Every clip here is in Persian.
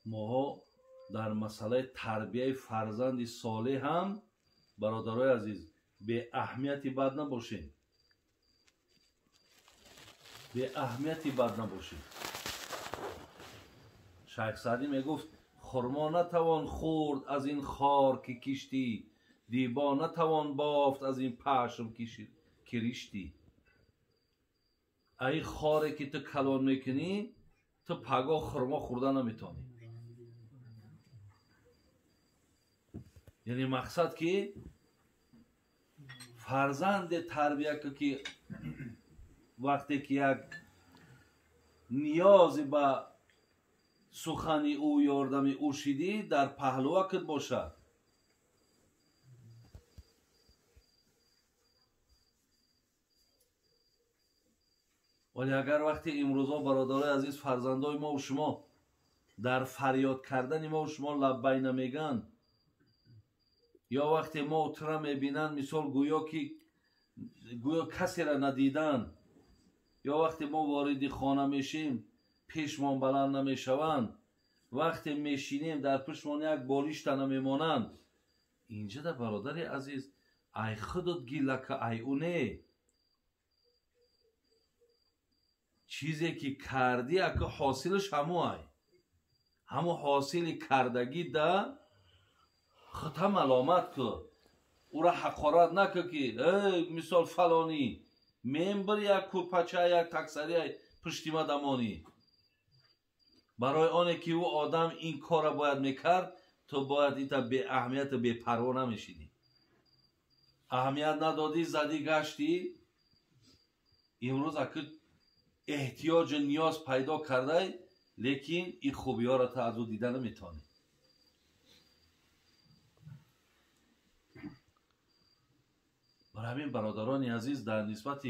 ما در مسئله تربیه فرزند صالح هم برادرای عزیز به اهمیتی بد نباشیم. به اهمیتی بد نباشیم. شیخ سعدی میگفت خرما نتوان خورد از این خار که کشتی، دیبا نتوان بافت از این پشم که ریشتی. ای خاره که تو کلان میکنی تو پگاه خرما خوردن نمیتونی. یعنی مقصد که فرزند تربیه که وقتی که یک نیازی به سخنی او یاردم او شدی در پهلو وقت باشه. ولی اگر وقتی امروزا برادرای عزیز فرزندای ما و شما در فریاد کردن ما و شما لبی نمیگن، یا وقتی ما اترا میبینن مثال گویا کسی را ندیدن، یا وقتی ما وارد خانه میشیم پیشمان بلند نمیشوند، وقتی میشینیم در پشتمان یک بالیش نمیمانند، اینجا در برادر عزیز ای خودت گیله که ای اونه چیزی که کردی اگه حاصلش همو حاصل کردگی ده خطا ملامت که او را حقارت نکه که مثال فلانی ممبر یک کورپچه یک تکسری پشتی ما دمانی. برای آنه که او آدم این کار را باید میکرد تو باید ایتا به اهمیت به پروا نمیشیدی. اهمیت ندادی زدی گشتی. امروز اگه احتیاج نیاز پیدا کرده لیکن این خوبی ها را تا از او دیده نمیتانی. برای همین برادران عزیز در نسبت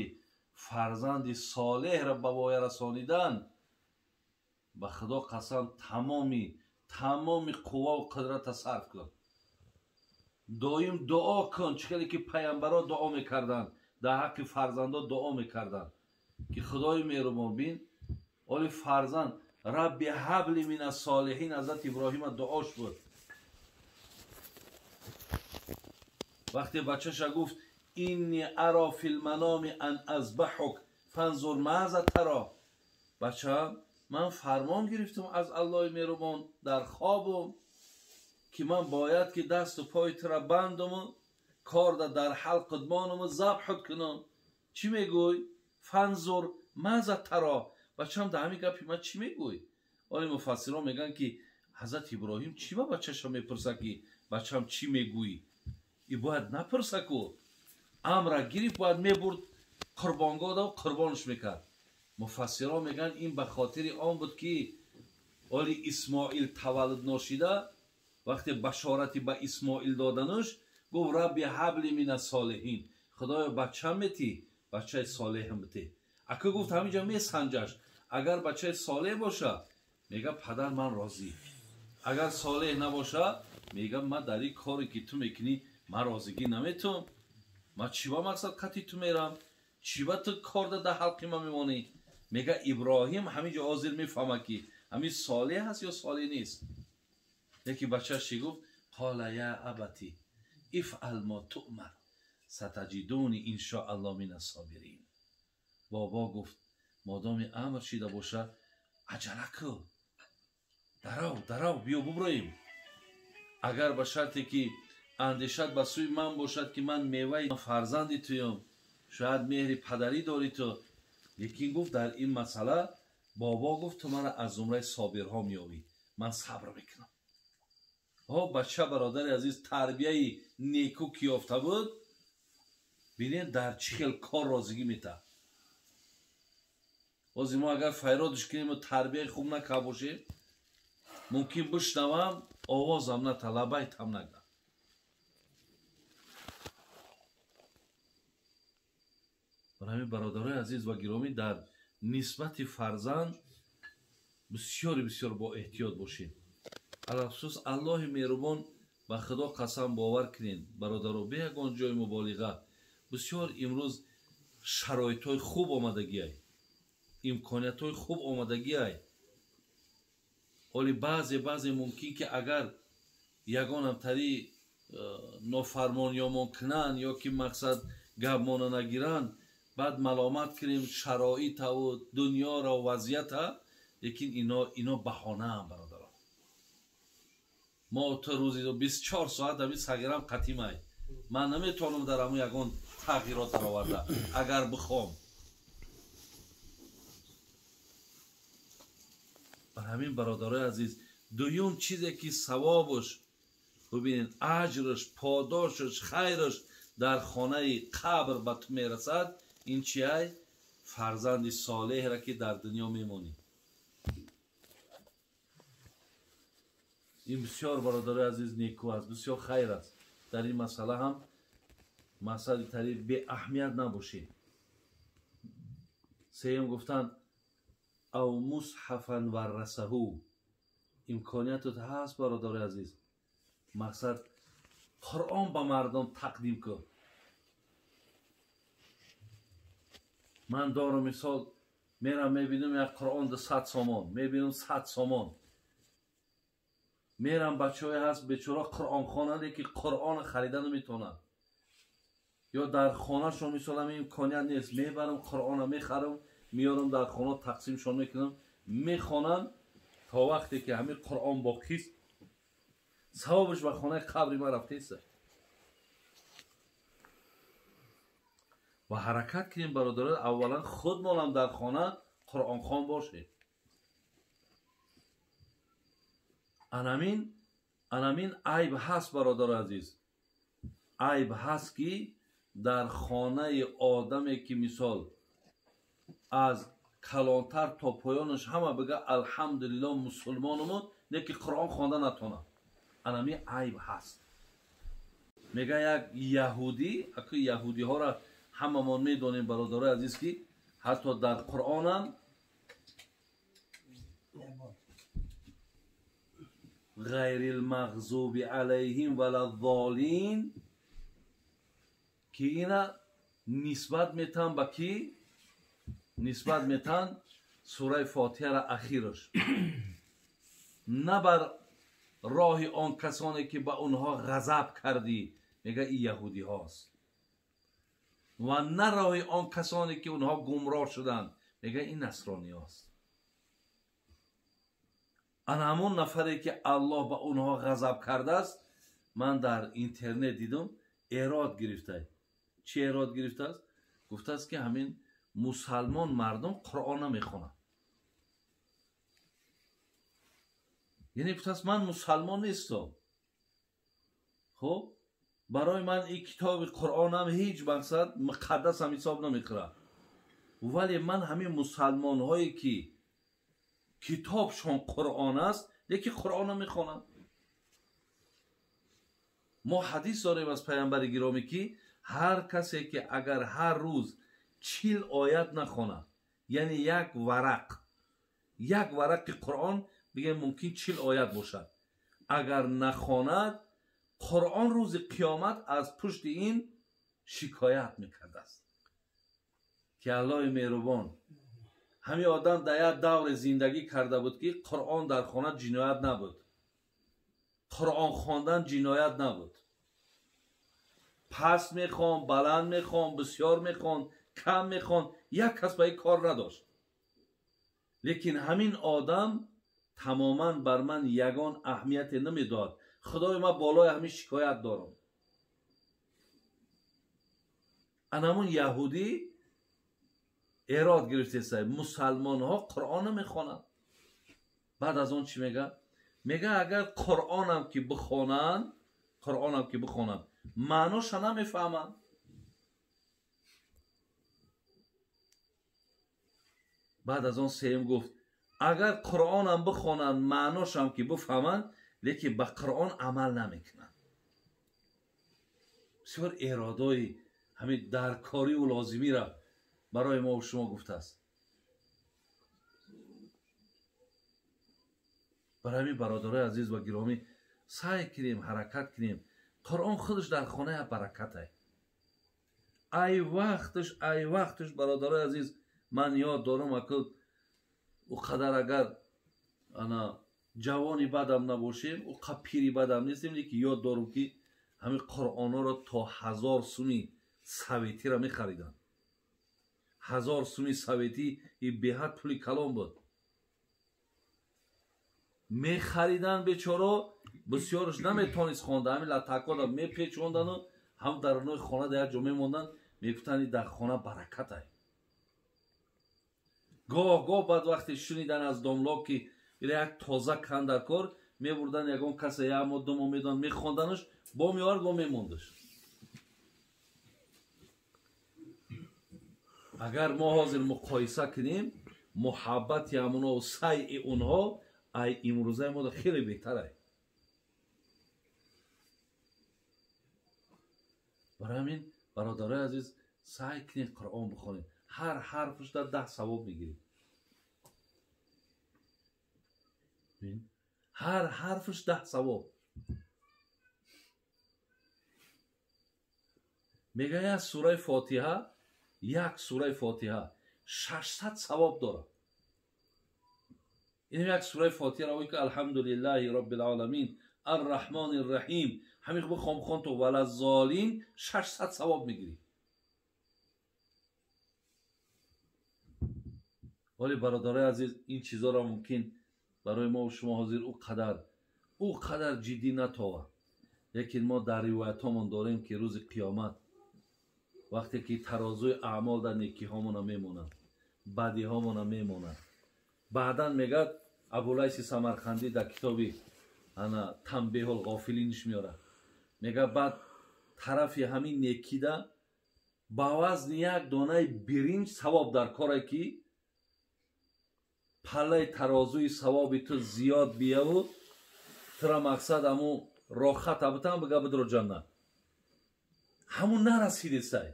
فرزند صالح را به وای رسانیدن به خدا قسم تمام قوا و قدرت صرف کن. دائم دعا کن چکلی که پیامبران دعا میکردن در حق فرزندا دعا میکردن که خدای مهربان بین اولی فرزند رب هب لی من الصالحین حضرت ابراهیم دعاش بود. وقتی بچه‌ش گفت اینی ارا فی المنام ان اذبحک فانظر ماذا تری، بچه من فرمان گرفتم از الله مهربان در خوابم که من باید که دست و پای ترا بندم و کار در حلق قدمانم و ذبحت کنم. چی میگوی؟ فانظر ماذا تری. بچه هم در همین گپی من چی میگوی؟ ولی مفسران میگن که حضرت ابراهیم چی با بچه‌ش میپرسه که بچه هم چی میگویی؟ ای باید نپرسه که امر گریف باید میبرد قربانگاه و قربانش میکرد. مفسران میگن این به خاطر آن بود که ولی اسماعیل تولد ناشیده وقتی بشارتی به اسماعیل دادنش گفت ربی هب لی من الصالحین، خدایا بچه میتی بچه صالح میتی. اگه گفت همینجا میسنجش اگر بچه صالح باشه میگه پدر من راضی، اگر صالح نباشه میگه من در این کاری که تو میکنی من راضیگی نمیتونم، من چی با مقصد قطعی تو میرم، چی با تو کار در حلقی من میمانی. میگه ابراهیم همینجا حاضر میفهمه که همین صالح هست یا صالح نیست. یکی بچه شی گفت قال یا ابتی افعل ما تؤمر ستجدونی ان شاء الله من الصابرین. بابا گفت مادام امر شده باشه عجله کن، درو بیا ببریم. اگر به شرطی که اندیشت به سوی من باشد که من میوه فرزندی تویم، شاید مهر پدری داری تو، لیکن گفت در این مسئله بابا گفت تو من از زمره صابرها میابی، من صبر میکنم. بچه برادر عزیز تربیه نیکو که یافته بود بینید در چه خیل کار راضیگی میته. بازی ما اگر فیرادش کنیم و تربیه خوب نکه باشیم ممکن بشنوم آوازم نته لبیت هم نگه. برای همین برادرای عزیز و گرامی در نسبت فرزند بسیار با احتیاط باشید. علخصوص الله مهربان به خدا قسم باور کنین برادرو به یگان جای مبالغه بسیار امروز شرایط های خوب آمدگی هست. امکانیت های خوب آمدگی های. ولی بعضی ممکن که اگر یگان هم تری نافرمان یا ممکنن یا که مقصد گپ مانه نگیرن، بعد ملامت کنیم شرایط و دنیا را و وضعیت ها، لیکن اینا بهانه هم برادران. ما تا روزی 24 ساعت همی سگرم قطیم های. من نمیتونم در همون یگان تغییرات را آورده اگر بخوام. بر همین برادرای عزیز، دویم چیزی که ثوابش ببینین اجرش، پاداشش، خیرش در خانه قبر به تو میرسد، این چیه؟ فرزند صالح را که در دنیا میمونی. این بسیار برادرای عزیز نیکو است، بسیار خیر است. در این مسئله هم مسئله تری به اهمیت نباشید. سیم گفتن او مصحفا ورثه، امکانیت هست برادر عزیز، مقصد قرآن به مردم تقدیم کن. من دارم مثال میرم میبینم یک قرآن ده 100 سامان، میبینم 100 سامان. میرم بچه های هست بیچاره قرآن خواننده که قرآن خریده نمیتونن، یا در خانه شون مثال همین امکانیت نیست، میبرم قرآن میخرم میارم در خانه تقسیم شون میکنم، میخوانن تا وقتی که همین قرآن باقی است، ثوابش به خانه قبری ما رفته است. و حرکت کنیم برادران، اولا خود مالم در خانه قرآن خوان باشه. انامین عیب هست برادر عزیز، عیب هست که در خانه آدمی که مثال از کلانتر تا پایانش همه بگه الحمدلله مسلمانمون، نه که قرآن خوانده نتونه. انامین عیب هست. میگه یک یهودی، اگه یهودی ها را همه ما میدونیم برادر عزیز که حتی در قرآن هم غیر المغضوب علیهم ولا الضالین که اینا نسبت میتن با کی؟ نسبت میتن سوره فاتحه را اخیرش، نه بر راه آن کسانی که به اونها غضب کردی، میگه این یهودی هاست، و نه راه آن کسانی که اونها گمراه شدن، میگه این نصرانی هاست. آن همون نفری که الله به اونها غضب کرده است، من در اینترنت دیدم ایراد گرفته. چی ایراد گرفته است؟ گفته است که همین مسلمان مردم قرآن نمیخونن. یعنی گفته است من مسلمان نیستم، خب برای من این کتاب قرآن هم هیچ مقصد مقدس هم حساب نمیکنه، ولی من همین مسلمان هایی که کتابشون قرآن است یکی قرآن میخونن. ما حدیث داریم از پیامبر گرامی که هر کسی که اگر هر روز 40 آیت نخونه، یعنی یک ورق قرآن بگه ممکن 40 آیت باشد، اگر نخواند قرآن روز قیامت از پشت این شکایت میکرده است که الله مهربان همین آدم در یک دور زندگی کرده بود که قرآن در خانه جنایت نبود، قرآن خواندن جنایت نبود، پس میخوان، بلند میخوان، بسیار میخوان، کم میخوان، یک کس به این کار نداشت. لیکن همین آدم تماما بر من یگان اهمیت نمیداد. خدای ما بالای همین شکایت دارم. انمون یهودی ایراد گرفته است، مسلمان ها قرآن نمیخوانند. بعد از اون چی میگه؟ میگه اگر قرآن هم که بخوانند معناش نمیفهمند. بعد از اون سیم گفت اگر قرآن هم بخوانند معناش هم که بفهمند، لیکن به قرآن عمل نمیکنند. بسیار ایرادای همین درکاری و لازمی را برای ما و شما گفته است. برای همین برادرای عزیز و گرامی سعی کنیم حرکت کنیم. قرآن خودش در خانه برکت است. ای وقتش برادرای عزیز من یاد دارم اکل او قدر اگر انا جوانی بدم نباشیم او قد پیری بدم نیستیم، لیکن یاد دارم که همین قرآن ها را تا 1000 سومی سویتی را می خریدن. 1000 سومی سویتی این به حد پولی کلام بود. می خریدن بیچاره، بسیارش نمیتونست خونده، همین لطکا را می پیچوندن و هم در نوع خانه در جا می موندن، می گفتن در خانه برکت های. گاه بعد وقتی شنیدن از داملاک که یک تازه کن در کار، می بردن یکون کسی یک مدام امیدان می خوندنش، با می آرد با می موندش. اگر ما حاضر مقایسه کنیم محبت همونا و سعی اونها ای امروزه ما خیلی بهتره. برای همین برادرای عزیز سعی کنید قرآن بخونید، هر حرفش در 10 ثواب میگیرید. هر حرفش 10 ثواب. میگه از سوره فاتحه، یک سوره فاتحه 600 ثواب داره. این یک سوره فاتحه را که الحمدلله رب العالمین الرحمن الرحیم همین بخون تو ولا الضالین 600 ثواب میگیری. ولی برادرای عزیز این چیزا را ممکن برای ما و شما حاضر او قدر جدی نتاوه. لیکن ما در روایت هامون داریم که روز قیامت وقتی که ترازوی اعمال در نیکی هامون میمونن، بدی هامون میمونن، بعداً میگه ابولیث سمرقندی در کتابی انا تنبیه الغافلینش میاره، میگه بعد طرفی همین نیکی ده با وزن یک دانه برنج ثواب در کاری که پله ترازوی ثوابی تو زیاد بیه و ترا مقصد همون راحت بتن بگه بدرو جنت همون نرسیده سای.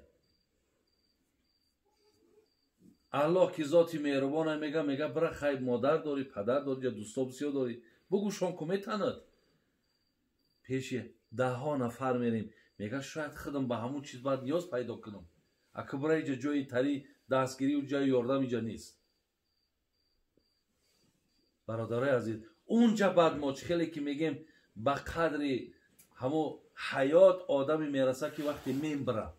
الله که ذاتی مهربانه میگه برای خیب مادر داری، پدر داری یا دوستا بسیار داری، بگو شان کمی تند. پیش 10 نفر میریم، میگه شاید خودم به همون چیز باید نیاز پیدا کنم، اگه برای اینجا جای تری دستگیری و جای یاردم اینجا نیست. برادرای عزیز اونجا بعد ما خیلی که میگیم به قدر همو حیات آدمی میرسه که وقتی میبره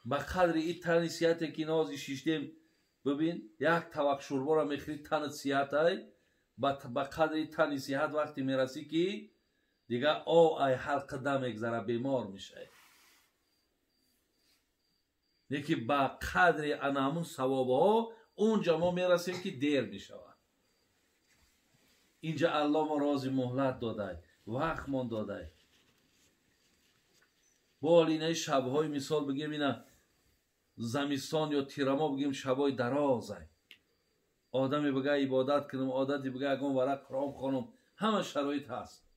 به قدر این تن سیاحتی که نازی شیشتیم ببین یک طبق شوربا را میخرید تن سیاحت های به قدر این تن سیاحت وقتی میرسی که دیگه ای هر قدم یک ذره بیمار میشه. یکی به قدر انامون ثواب ها اونجا ما میرسیم که دیر میشود. اینجا الله ما رازی مهلت داده، وقت من داده. با اینه شبهای مثال بگیم اینا زمستان یا تیرما بگیم شبهای درازه، آدمی بگه عبادت کنم، عادتی بگه اگم ورق قرآن خانم، همه شرایط هست.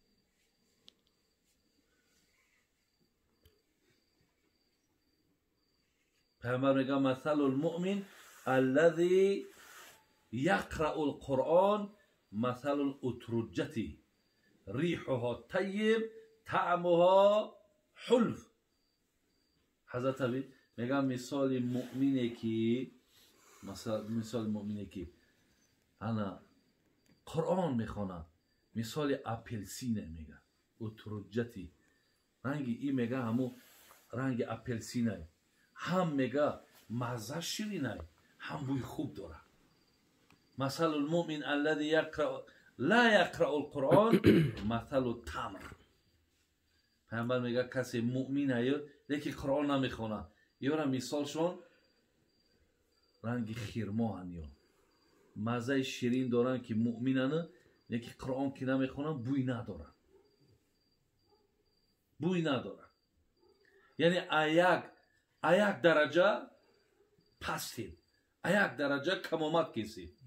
پیامبر میگه مثل المؤمن الذي يقرأ القرآن مثل الاترجة ریحها طیب طعمها حلو. حضرت علی میگه مثال مؤمنی که مثال مؤمنی که انا قرآن میخونه مثال اپلسینه، میگه اترجتی رنگی این میگه همو رنگ اپلسینه، هم میگه مزه شیرینه هم بوی خوب داره. مثل المؤمن الذي لا يقرأ القرآن مثل التمر. پیامبر میگه کسی مؤمنه لیکن قرآن نمیخونه یا مثالشون رنگ خیرماه یا مزه شیرین دارن که مؤمنن، لیکن قرآن که نمیخونن بوی ندارن. یعنی یک درجه پستیم، یک درجه کم آمد کسی.